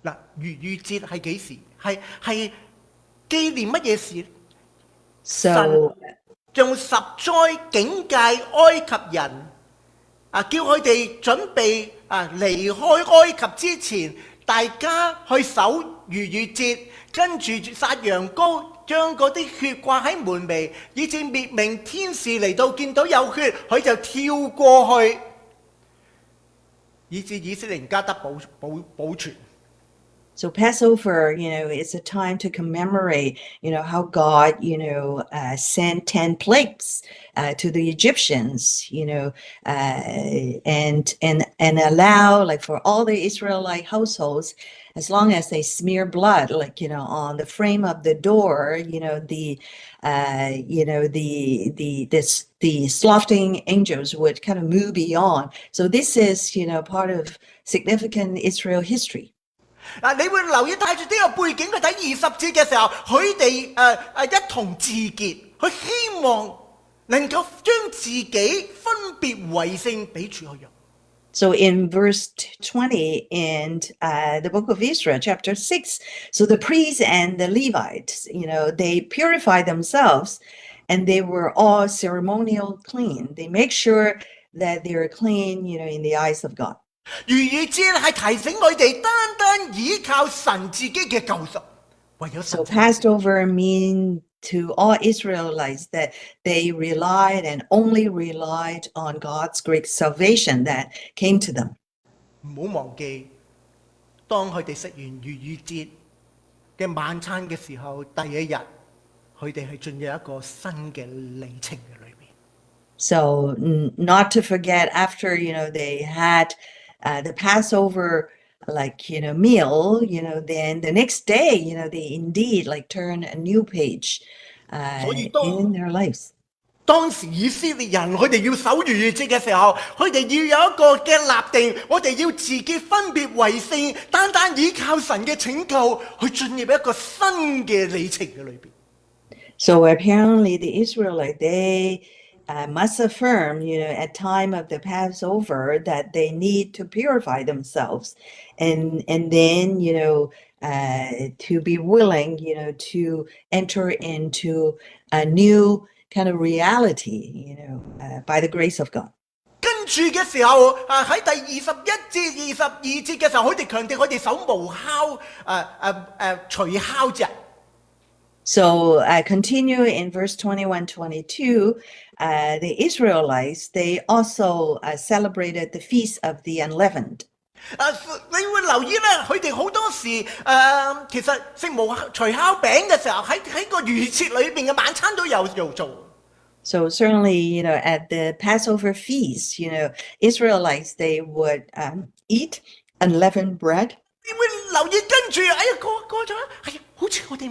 嗱，逾越節係幾時？係紀念乜嘢事？ So 用10災警戒埃及人叫佢哋準備離開埃及之前，大家去守逾越節，跟住殺羊羔，將嗰啲血掛喺門楣，以致滅命天使嚟到見到有血，佢就跳過去，以致以色列人家得保存。 So Passover, it's a time to commemorate, how God, sent 10 plagues to the Egyptians, and allow like for all the Israelite households, as long as they smear blood, like, on the frame of the door, the slaughtering angels would kind of move beyond. So this is, part of significant Israel history. 你會留意帶住呢個背景去睇20節嘅時候，佢哋一同自潔，佢希望能夠將自己分別為聖俾主去用。 So in verse 20 in the book of Ezra, chapter 6, so the priests and the Levites, they purify themselves and they were all ceremonial clean. They make sure that they're clean, in the eyes of God. 逾越節係提醒佢哋單單依靠神自己嘅救贖，唯有神。 So Passover means to all Israelites that they relied and only relied on God's great salvation that came to them. 唔好忘記，當佢哋食完逾越節嘅晚餐嘅時候，第一日佢哋係進入一個新嘅里程嘅裏面。 So not to forget, after they had the Passover meal, then the next day, they indeed like turn a new page in their lives. 當時以色列人佢哋要守逾越節嘅時候，佢哋要有一個嘅立定，我哋要自己分別為聖，單單依靠神嘅拯救，去進入一個新嘅里程嘅裏邊。 So apparently the Israelites, they must affirm, at time of the Passover that they need to purify themselves and then, to be willing, to enter into a new kind of reality, by the grace of God. 跟住嘅時候，喺第21至22節嘅時候，佢哋強調佢哋守無酵除酵節。So continue in verse 21, 22, the Israelites, they also celebrated the Feast of the Unleavened. 你會留意咧，佢哋好多時其實食無除酵餅嘅時候，喺個預設裏邊嘅晚餐都有做。So certainly, at the Passover feast, Israelites, they would eat unleavened bread. 你會留意跟住，哎呀過咗，哎呀，好似我哋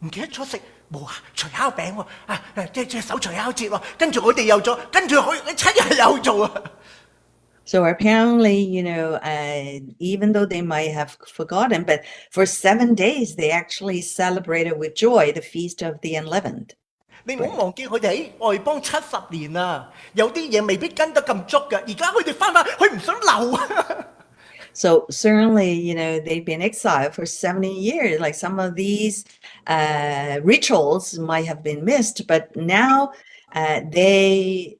唔記得咗食無除酵餅喎，即係守除酵節喎，跟住我哋又做，跟住佢7日又做啊。So apparently, even though they might have forgotten, but for 7 days, they actually celebrated with joy the Feast of the Unleavened. 你唔好忘記佢哋喺外邦70年啊，有啲嘢未必跟得咁足嘅，而家佢哋翻返，佢唔想留啊。So certainly, they've been exiled for 70 years. Like some of these rituals might have been missed, but now they,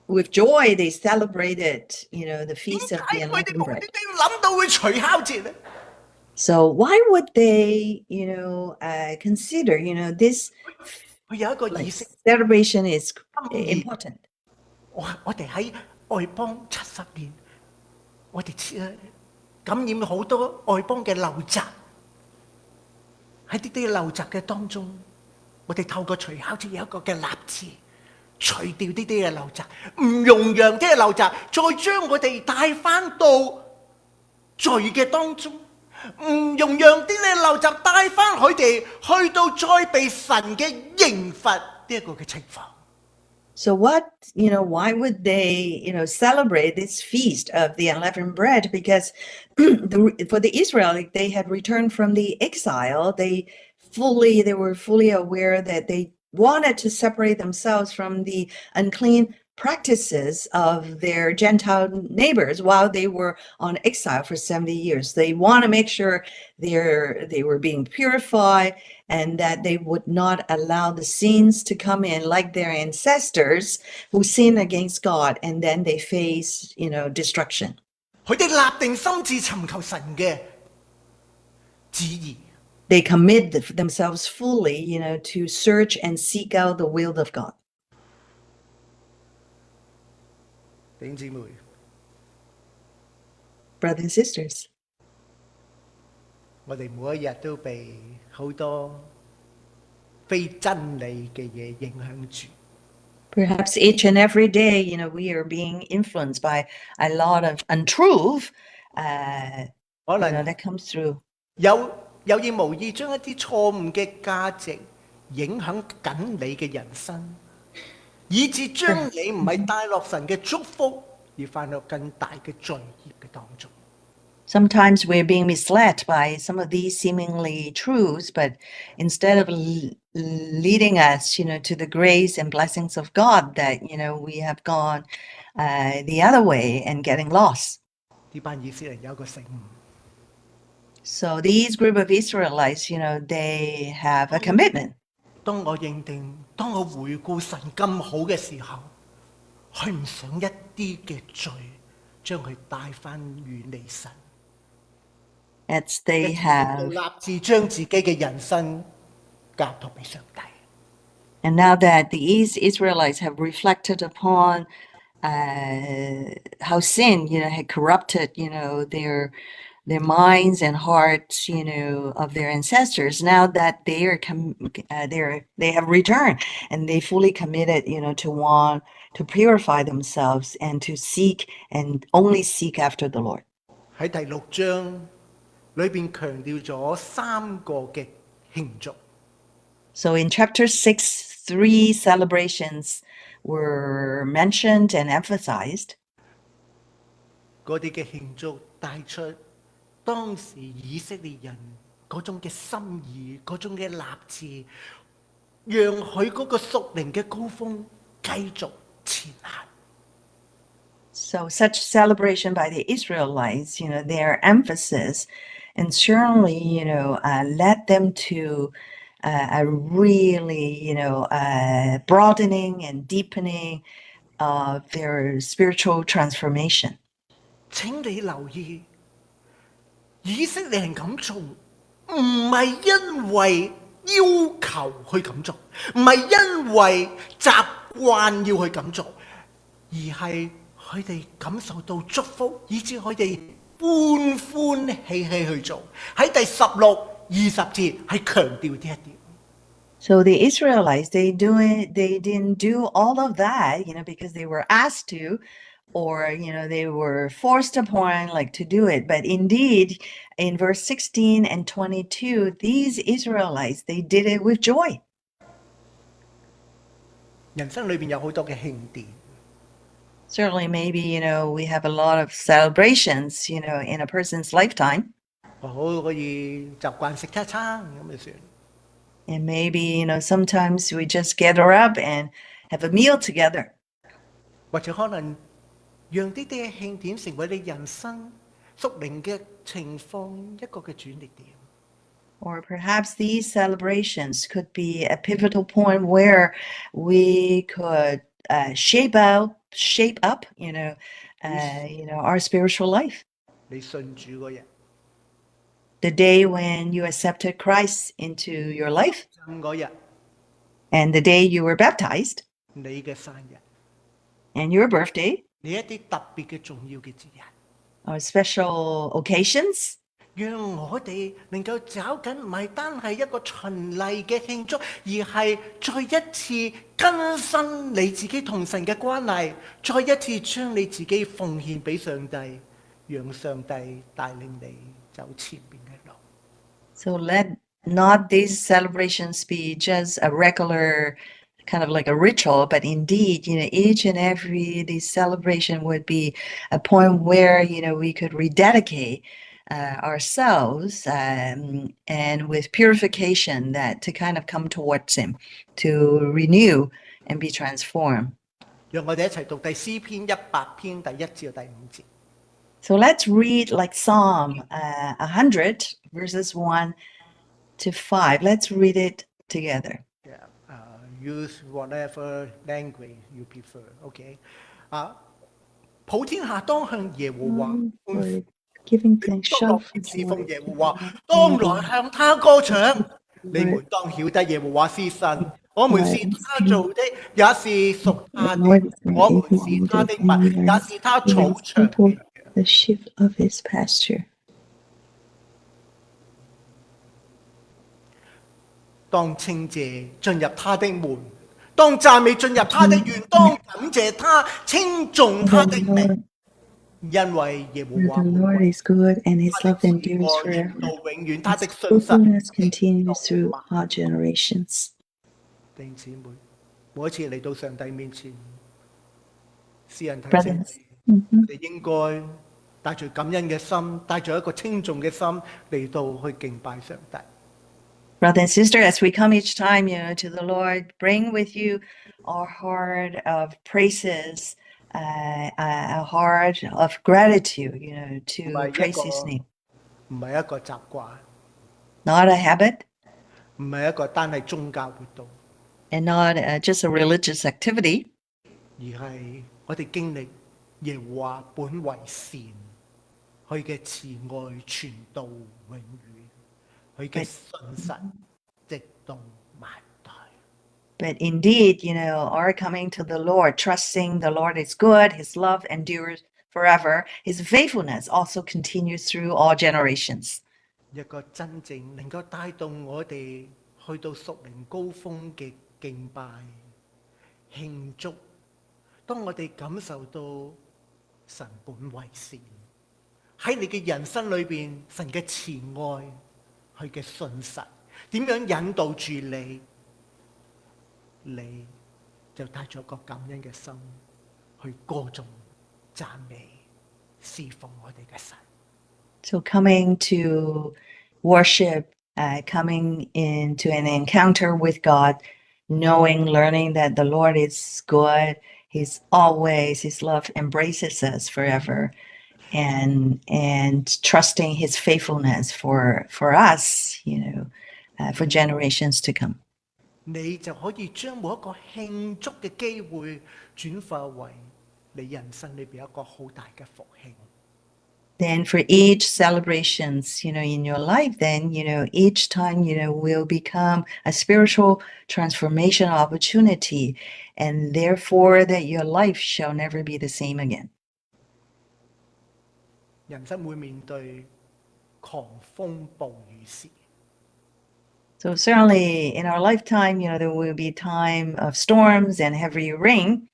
with joy, they celebrated, the Feast of the Unleavened Bread. 諗到會除酵節咧？ So why would they, consider, this 佢有一個儀式。 celebration is important. 我哋喺外邦70年，我哋感染好多外邦嘅陋習，喺呢啲陋習嘅當中，我哋透過除酵節有一個嘅立志，除掉呢啲嘅陋習，唔容讓啲嘅陋習再將我哋帶翻到罪嘅當中，唔容讓啲嘅陋習帶翻佢哋去到再被神嘅刑罰呢一個嘅情況。So why would they, celebrate this feast of the unleavened bread? Because for the Israelites, they had returned from the exile. They were fully aware that they wanted to separate themselves from the unclean practices of their Gentile neighbors while they were on exile for 70 years. They want to make sure they were being purified and that they would not allow the sins to come in like their ancestors who sinned against God and then they face, destruction. 佢哋立定心志尋求神嘅旨意。 They commit themselves fully, to search and seek out the will of God. 弟兄姊妹， Brothers and sisters, 我哋每一日都被好多非真理嘅嘢影響住。 perhaps each and every day, we are being influenced by a lot of untruth, 可能 that comes through. 有意無意將一啲錯誤嘅價值影響緊你嘅人生，以致將你唔係帶落神嘅祝福，而犯落更大嘅罪孽嘅當中。 Sometimes we're being misled by some of these seemingly truths, but instead of leading us, to the grace and blessings of God, that, we have gone the other way and getting lost. 呢班以色列人有一個醒悟， So these group of Israelites, they have a commitment. 當我認定，當我回顧神咁好嘅時候，佢唔想一啲嘅罪將佢帶翻遠離神。 As they have, 立志將自己嘅人生交託俾上帝。 and now that these Israelites have reflected upon how sin, had corrupted, their minds and hearts, of their ancestors. Now that they have returned and they fully committed, to want to purify themselves and to seek and only seek after the Lord. 喺第6章裏邊強調咗3個嘅慶祝。 So in chapter 6, 3 celebrations were mentioned and emphasized. 嗰啲嘅慶祝帶出當時以色列人嗰種嘅心意，嗰種嘅立志，讓佢嗰個屬靈嘅高峰繼續前行。 So such celebration by the Israelites, their emphasis, and certainly, led them to a really, broadening and deepening of their spiritual transformation. 請你留意，以色列人咁做，唔係因為要求去咁做，唔係因為習慣要去咁做，而係佢哋感受到祝福，以致佢哋歡歡喜喜去做。喺第16、20節係強調呢一點。So the Israelites, they didn't do all of that, because they were asked to, or, they were forced upon like to do it. But indeed, in verse 16 and 22, these Israelites, they did it with joy. 人生裏邊有好多嘅慶典， Certainly, maybe, we have a lot of celebrations, in a person's lifetime. 我可以習慣食一餐咁就算。 And maybe, sometimes we just gather up and have a meal together. 或者可能讓呢啲嘅慶典成為你人生屬靈嘅情況一個嘅轉捩點。 Or perhaps these celebrations could be a pivotal point where we could shape up, our spiritual life. 你信主嗰日， The day when you accepted Christ into your life, 嗰日， and the day you were baptized, 你嘅生日， and your birthday, 你一啲特別嘅重要嘅節日， or special occasions, 讓我哋能夠找緊唔係單係一個循例嘅慶祝，而係再一次更新你自己同神嘅關係，再一次將你自己奉獻俾上帝，讓上帝帶領你走前面嘅路。 So let not these celebrations be just a regular kind of like a ritual, but indeed, each and every these celebration would be a point where, we could rededicate ourselves and with purification that to kind of come towards him, to renew and be transformed. 讓我哋一齊讀第詩篇100篇第1至第5節。 So let's read like Psalm 100 verses 1 to 5. Let's read it together. Yeah, use whatever language you prefer. OK，普天下當向耶和華歡呼。 Giving thanks, 當樂意侍奉耶和華，當來向他歌唱。你們當曉得耶和華是神，我們是他做的，也是屬他的。我們是他的民，也是他草場的。 The sheep of his pasture. 當稱謝進入他的門，當讚美進入他的園，當感謝他，稱頌他的名。 因為耶和華 The Lord is good and his love endures 到 forever. 永遠，他的 His 信實 faithfulness continues through all generations. 弟兄姊妹，每一次嚟到上帝面前，詩人提醒 Brothers, 你，我哋應該帶住感恩嘅心，帶住一個稱頌嘅心嚟到去敬拜上帝。 brother and sister, as we come each time, to the Lord, bring with you our heart of praises, a heart of gratitude, to praise his name. 唔係一個習慣， Not a habit 唔係一個單係宗教活動， and not just a religious activity, 而係我哋經歷耶和華本為善，佢嘅慈愛傳到永遠，佢嘅信實直到萬代。 but indeed, our coming to the Lord, trusting the Lord is good, his love endures forever, his faithfulness also continues through all generations. 一個真正能夠帶動我哋去到屬靈高峰嘅敬拜慶祝，當我哋感受到神本為善，喺你嘅人生裏邊，神嘅慈愛，佢嘅信實，點樣引導住你，你就帶咗個感恩嘅心去歌頌、讚美、侍奉我哋嘅神。 So coming to worship, coming into an encounter with God, knowing, learning that the Lord is good, he's always, his love embraces us forever, and trusting his faithfulness for us, for generations to come. 你就可以將每一個慶祝嘅機會轉化為你人生裏邊一個好大嘅復興。Then for each celebrations, in your life, then, each time, will become a spiritual transformation opportunity, and therefore that your life shall never be the same again. 人生會面對狂風暴雨時， So certainly in our lifetime, there will be time of storms and heavy rain.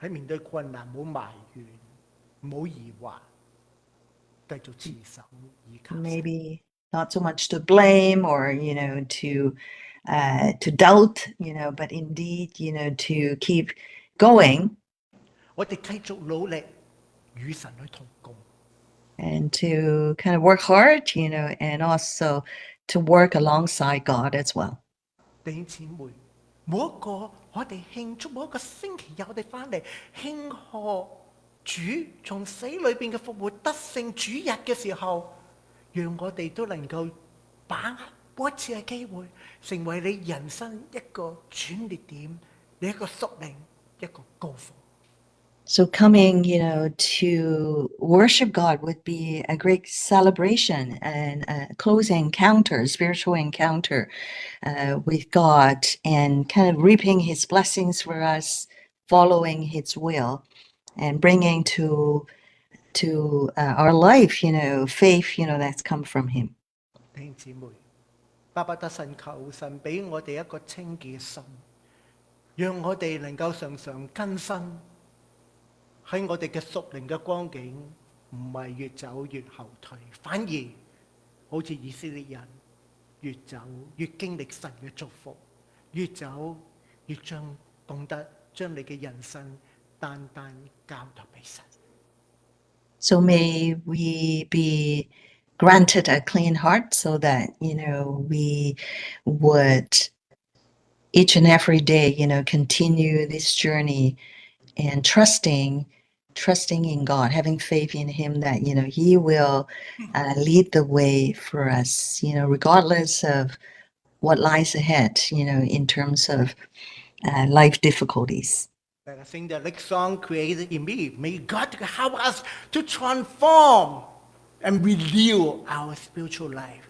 喺面對困難唔好埋怨，唔好疑惑，繼續持守依靠神。 Maybe not so much to blame or, to doubt, but indeed, to keep going 我哋繼續努力與神去同工。 and to kind of work hard, and also to work alongside God as well. 弟兄姊妹，每一個我哋慶祝每一個星期日我哋翻嚟慶賀主從死裏邊嘅復活得勝主日嘅時候，讓我哋都能夠把握每一次嘅機會，成為你人生一個轉捩點，你一個屬靈一個高峰。 So coming, to worship God would be a great celebration and a close encounter, spiritual encounter with God, and kind of reaping His blessings for us, following His will, and bringing to our life, faith, that's come from Him. 弟兄姊妹，巴不得神求神俾我哋一個清潔嘅心，讓我哋能夠常常更新。喺我哋嘅屬靈嘅光景，唔係越走越後退，反而好似以色列人越走越經歷神嘅祝福，越走越懂得將你嘅人生單單交託俾神。 So may we be granted a clean heart so that, we would each and every day, continue this journey and trusting in God, having faith in Him that, He will lead the way for us, regardless of what lies ahead, in terms of life difficulties. Let us sing the next song, Created in Me. May God help us to transform and renew our spiritual life.